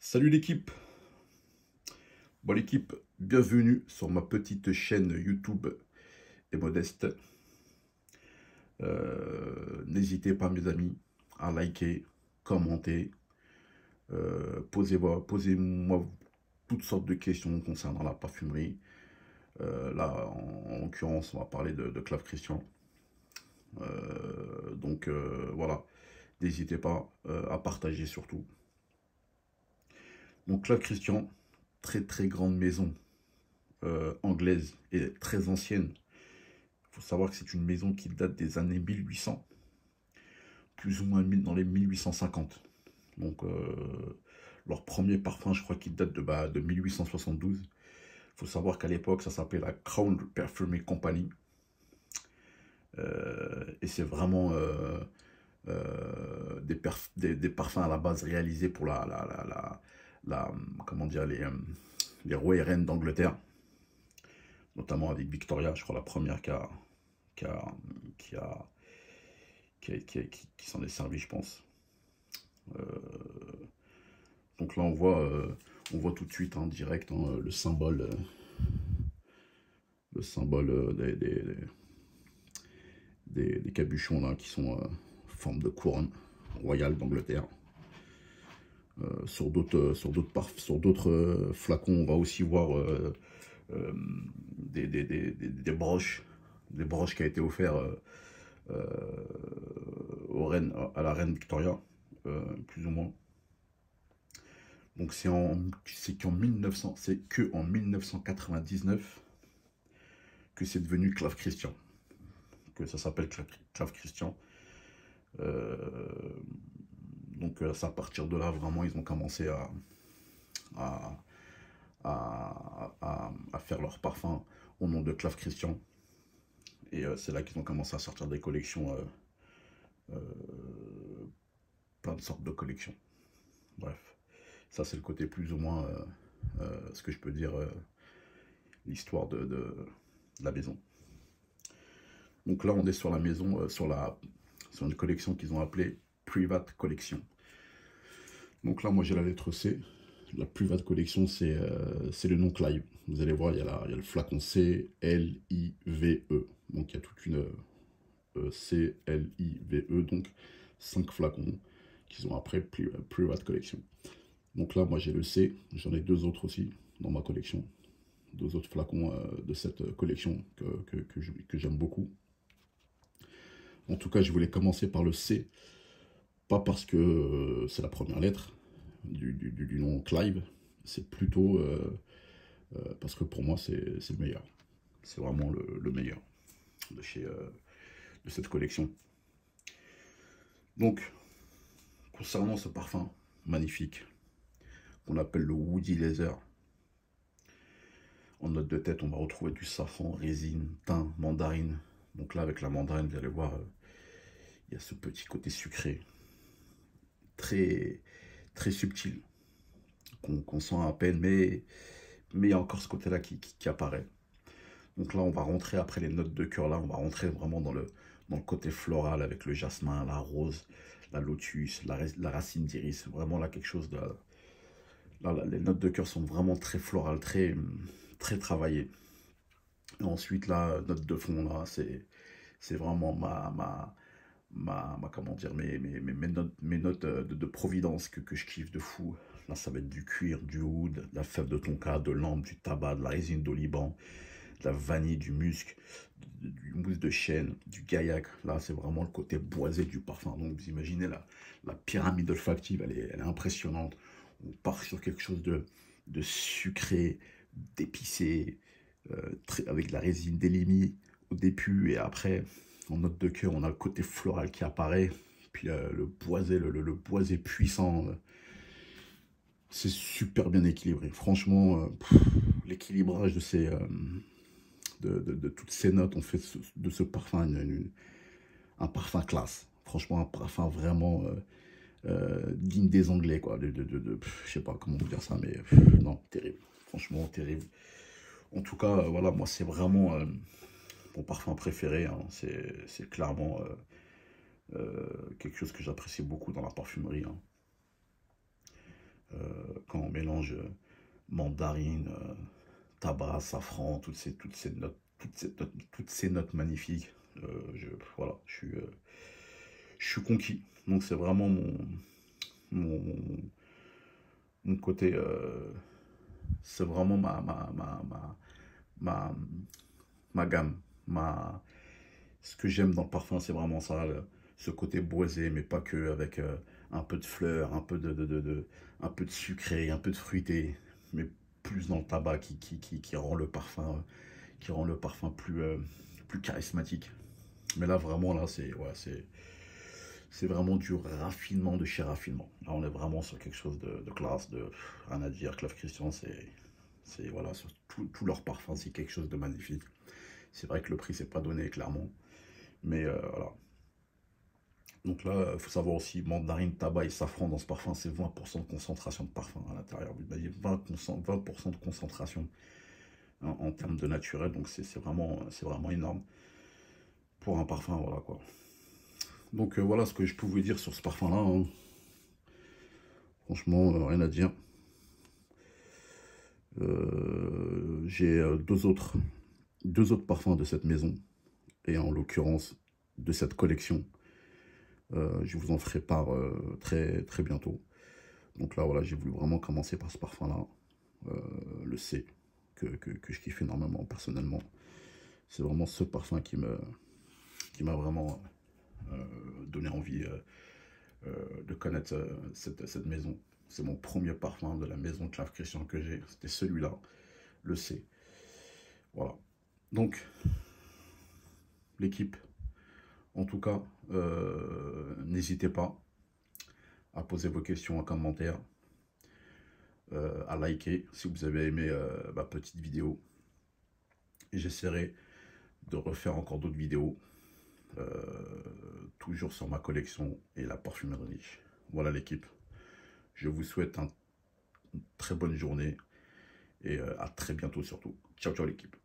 Salut l'équipe. Bon l'équipe, bienvenue sur ma petite chaîne YouTube et modeste. N'hésitez pas mes amis à liker, commenter, posez-moi toutes sortes de questions concernant la parfumerie. Là en l'occurrence on va parler de Clave Christian. Voilà, n'hésitez pas à partager surtout. Donc Clave Christian, très très grande maison anglaise et très ancienne. Il faut savoir que c'est une maison qui date des années 1800, plus ou moins dans les 1850. Donc, leur premier parfum, je crois qu'il date de 1872. Il faut savoir qu'à l'époque, ça s'appelait la Crown Perfumery Company. Et c'est vraiment des parfums à la base réalisés pour comment dire, les rois et reines d'Angleterre, notamment avec Victoria, je crois la première qui a, qui a, qui s'en est servi, je pense. Donc là, on voit tout de suite en direct hein, le symbole des capuchons là, qui sont en forme de couronne royale d'Angleterre. Sur d'autres flacons, on va aussi voir des broches, qui a été offert à la reine Victoria, plus ou moins. Donc c'est que en 1999 que c'est devenu Clave Christian, que ça s'appelle Clave Christian. C'est à partir de là vraiment ils ont commencé à, à faire leur parfum au nom de Clave Christian. Et c'est là qu'ils ont commencé à sortir des collections, plein de sortes de collections. Bref, ça c'est le côté plus ou moins, ce que je peux dire, l'histoire de la maison. Donc là on est sur la maison, sur une collection qu'ils ont appelée Private Collection. Donc là moi j'ai la lettre C. La Private Collection c'est le nom Clive. Vous allez voir il y a le flacon C, L, I, V, E. Donc il y a toute une C, L, I, V, E. Donc 5 flacons qu'ils ont après Private Collection. Donc là moi j'ai le C, j'en ai 2 autres aussi dans ma collection. 2 autres flacons de cette collection que j'aime beaucoup. En tout cas, je voulais commencer par le C, pas parce que c'est la première lettre du nom Clive, c'est plutôt parce que pour moi c'est le meilleur. C'est vraiment le meilleur de cette collection. Donc, concernant ce parfum magnifique qu'on appelle le Woody Leather, en note de tête, on va retrouver du safran, résine, thym, mandarine. Donc là, avec la mandarine, vous allez voir, il y a ce petit côté sucré, très, très subtil, qu'on sent à peine, mais il y a encore ce côté-là qui apparaît. Donc là, on va rentrer après les notes de cœur, là, on va rentrer vraiment dans le côté floral avec le jasmin, la rose, la lotus, la racine d'iris. Vraiment là, quelque chose de... Là, les notes de cœur sont vraiment très florales, très, très travaillées. Et ensuite, là, note de fond, là, c'est vraiment comment dire, mes notes de providence que je kiffe de fou. Là, ça va être du cuir, du oud, de la fève de tonka, de l'ambre, du tabac, de la résine d'oliban, de la vanille, du musc, du mousse de chêne, du gaillac. Là, c'est vraiment le côté boisé du parfum. Donc, vous imaginez la pyramide olfactive, elle est impressionnante. On part sur quelque chose de sucré, d'épicé, avec de la résine d'élimie au début et après, en note de cœur, on a le côté floral qui apparaît, puis le boisé puissant. C'est super bien équilibré. Franchement, l'équilibrage de toutes ces notes ont fait de ce parfum un parfum classe. Franchement, un parfum vraiment digne des Anglais, quoi. Je sais pas comment vous dire ça, mais non, terrible. Franchement, terrible. En tout cas, voilà, moi, c'est vraiment mon parfum préféré. Hein. C'est clairement quelque chose que j'apprécie beaucoup dans la parfumerie. Hein. quand on mélange mandarine, tabac, safran, toutes ces notes magnifiques. Voilà, je suis conquis. Donc c'est vraiment mon, mon côté, c'est vraiment ma, ma gamme, ce que j'aime dans le parfum, c'est vraiment ça, ce côté boisé, mais pas que, avec un peu de fleurs, un peu un peu de sucré, un peu de fruité, mais plus dans le tabac qui rend le parfum, plus, plus charismatique. Mais là, vraiment, là, c'est vraiment du raffinement de chez raffinement. Là, on est vraiment sur quelque chose de classe, rien à dire. Clave Christian, voilà, sur tout leur parfum, c'est quelque chose de magnifique. C'est vrai que le prix, c'est pas donné, clairement. Mais voilà. Donc là, il faut savoir aussi, mandarine, tabac et safran dans ce parfum, c'est 20% de concentration de parfum à l'intérieur. Il y a 20% de concentration en termes de naturel, donc c'est vraiment énorme pour un parfum, voilà quoi. Donc voilà ce que je pouvais dire sur ce parfum-là, hein. Franchement, rien à dire. J'ai deux autres parfums de cette maison, et en l'occurrence de cette collection. Je vous en ferai part très bientôt. Donc là, voilà, j'ai voulu vraiment commencer par ce parfum-là, le C, que je kiffe énormément personnellement. C'est vraiment ce parfum qui m'a vraiment donné envie de connaître cette maison. C'est mon premier parfum de la maison de Clave Christian que j'ai. C'était celui-là, le C. Voilà. Donc, l'équipe, en tout cas, n'hésitez pas à poser vos questions en commentaire, à liker si vous avez aimé ma petite vidéo. Et j'essaierai de refaire encore d'autres vidéos, toujours sur ma collection et la parfumerie. Voilà l'équipe. Je vous souhaite une très bonne journée et à très bientôt surtout. Ciao, ciao l'équipe.